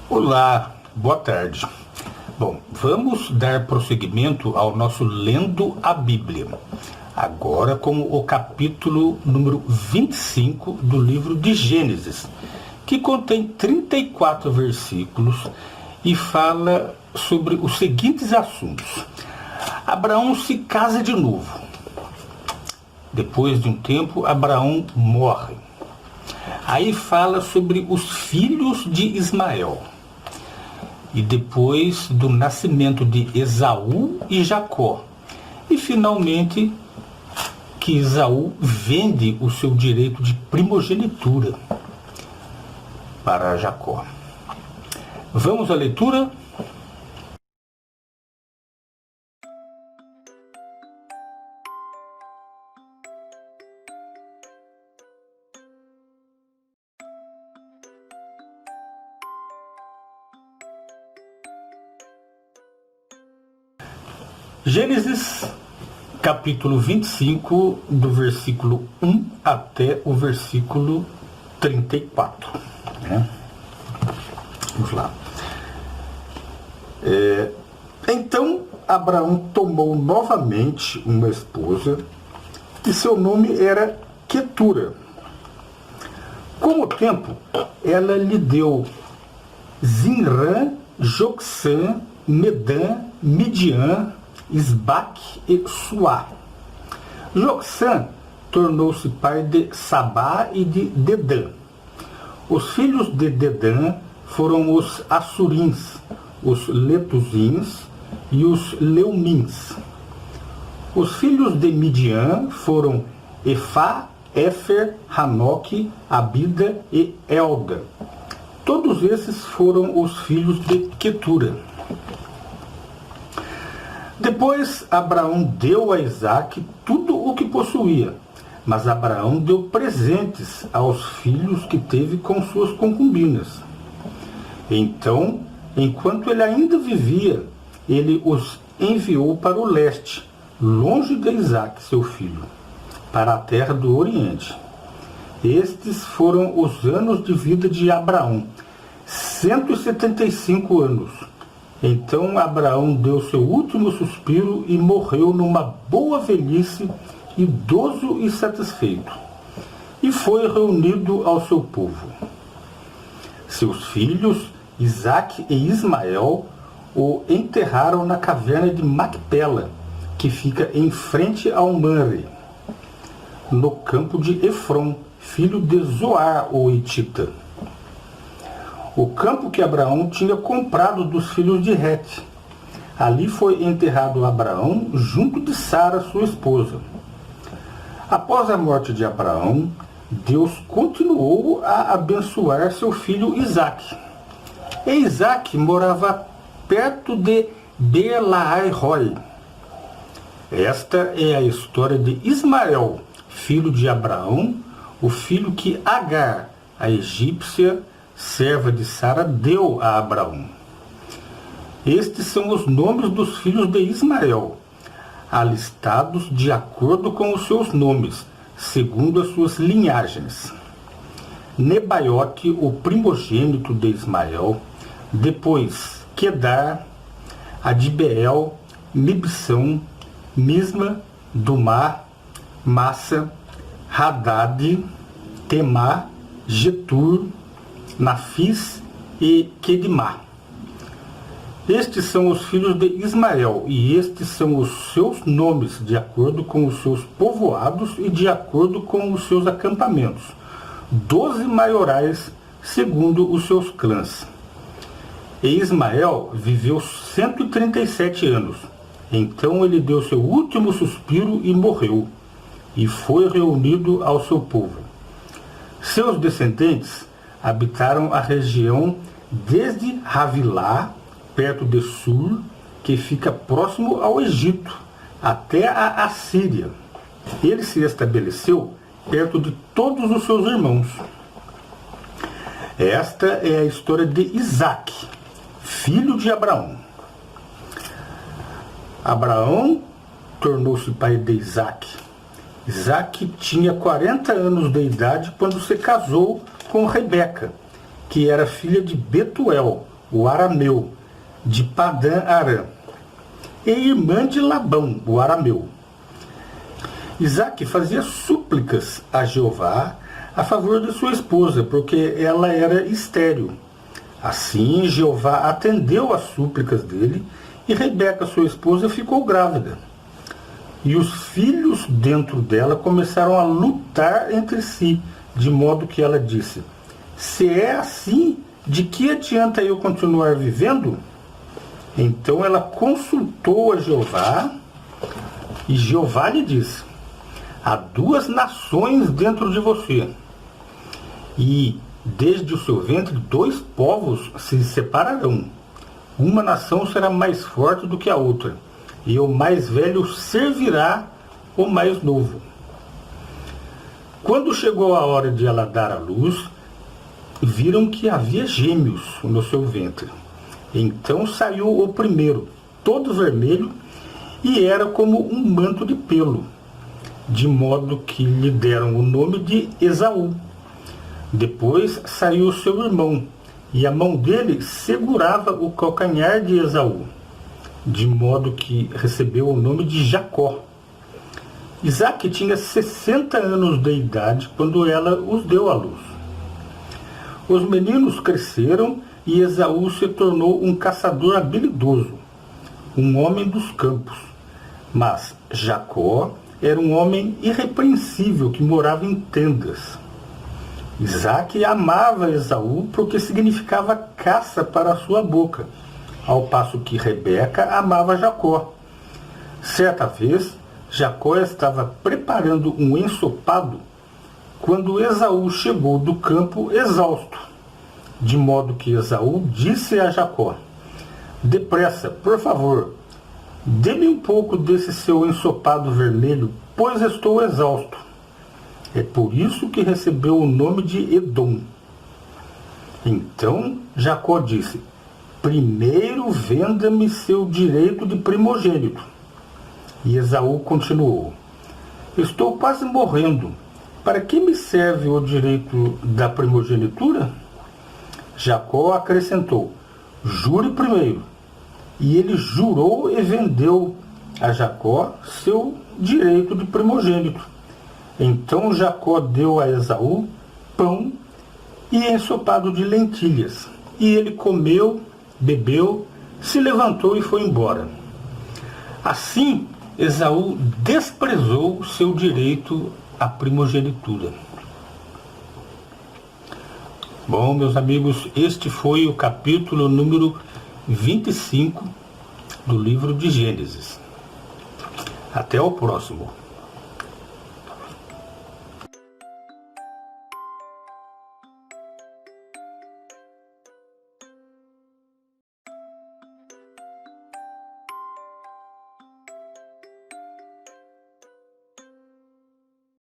Olá, boa tarde. Bom, vamos dar prosseguimento ao nosso Lendo a Bíblia. Agora com o capítulo número 25 do livro de Gênesis, que contém 34 versículos e fala sobre os seguintes assuntos. Abraão se casa de novo. Depois de um tempo, Abraão morre. Aí fala sobre os filhos de Ismael. E depois do nascimento de Esaú e Jacó. E finalmente que Esaú vende o seu direito de primogenitura para Jacó. Vamos à leitura? Gênesis, capítulo 25, do versículo 1 até o versículo 34. Vamos lá. Então, Abraão tomou novamente uma esposa, e seu nome era Quetura. Com o tempo, ela lhe deu Zinrã, Jocsã, Medã, Midian, Isbaque e Suá. Jocsã tornou-se pai de Sabá e de Dedã. Os filhos de Dedã foram os Assurins, os Letuzins e os Leumins. Os filhos de Midian foram Efá, Éfer, Hanoque, Abida e Elda. Todos esses foram os filhos de Quetura. Depois Abraão deu a Isaque tudo o que possuía, mas Abraão deu presentes aos filhos que teve com suas concubinas. Então, enquanto ele ainda vivia, ele os enviou para o leste, longe de Isaque, seu filho, para a terra do Oriente. Estes foram os anos de vida de Abraão, 175 anos. Então Abraão deu seu último suspiro e morreu numa boa velhice, idoso e satisfeito. E foi reunido ao seu povo. Seus filhos, Isaque e Ismael, o enterraram na caverna de Macpela, que fica em frente ao Manre, no campo de Efron, filho de Zoar, o Hitita. O campo que Abraão tinha comprado dos filhos de Het. Ali foi enterrado Abraão junto de Sara, sua esposa. Após a morte de Abraão, Deus continuou a abençoar seu filho Isaque. E Isaque morava perto de Beer-lahai-roi. Esta é a história de Ismael, filho de Abraão, o filho que Agar, a egípcia, serva de Sara, deu a Abraão. Estes são os nomes dos filhos de Ismael, alistados de acordo com os seus nomes, segundo as suas linhagens. Nebaiote, o primogênito de Ismael, depois Quedar, Adibeel, Mibsão, Misma, Dumá, Massa, Hadad, Temá, Getur, Nafis e Quedimá. Estes são os filhos de Ismael, e estes são os seus nomes, de acordo com os seus povoados e de acordo com os seus acampamentos. 12 maiorais, segundo os seus clãs. E Ismael viveu 137 anos. Então ele deu seu último suspiro e morreu, e foi reunido ao seu povo. Seus descendentes habitaram a região desde Havilá, perto de Sur, que fica próximo ao Egito, até a Assíria. Ele se estabeleceu perto de todos os seus irmãos. Esta é a história de Isaque, filho de Abraão. Abraão tornou-se pai de Isaque. Isaque tinha 40 anos de idade quando se casou com Rebeca, que era filha de Betuel, o arameu, de Padã Arã, e irmã de Labão, o arameu. Isaque fazia súplicas a Jeová a favor de sua esposa, porque ela era estéril. Assim, Jeová atendeu às súplicas dele, e Rebeca, sua esposa, ficou grávida. E os filhos dentro dela começaram a lutar entre si, de modo que ela disse: se é assim, de que adianta eu continuar vivendo? Então ela consultou a Jeová, e Jeová lhe disse: há 2 nações dentro de você, e desde o seu ventre 2 povos se separarão. Uma nação será mais forte do que a outra, e o mais velho servirá o mais novo. Quando chegou a hora de ela dar à luz, viram que havia gêmeos no seu ventre. Então saiu o primeiro, todo vermelho, e era como um manto de pelo, de modo que lhe deram o nome de Esaú. Depois saiu seu irmão, e a mão dele segurava o calcanhar de Esaú, de modo que recebeu o nome de Jacó. Isaque tinha 60 anos de idade quando ela os deu à luz. Os meninos cresceram e Esaú se tornou um caçador habilidoso, um homem dos campos. Mas Jacó era um homem irrepreensível que morava em tendas. Isaque amava Esaú porque significava caça para a sua boca, ao passo que Rebeca amava Jacó. Certa vez, Jacó estava preparando um ensopado quando Esaú chegou do campo exausto, de modo que Esaú disse a Jacó: depressa, por favor, dê-me um pouco desse seu ensopado vermelho, pois estou exausto. É por isso que recebeu o nome de Edom. Então Jacó disse: primeiro venda-me seu direito de primogênito. E Esaú continuou: estou quase morrendo. Para que me serve o direito da primogenitura? Jacó acrescentou: jure primeiro. E ele jurou e vendeu a Jacó seu direito de primogênito. Então Jacó deu a Esaú pão e ensopado de lentilhas. E ele comeu, bebeu, se levantou e foi embora. Assim, Esaú desprezou seu direito à primogenitura. Bom, meus amigos, este foi o capítulo número 25 do livro de Gênesis. Até o próximo.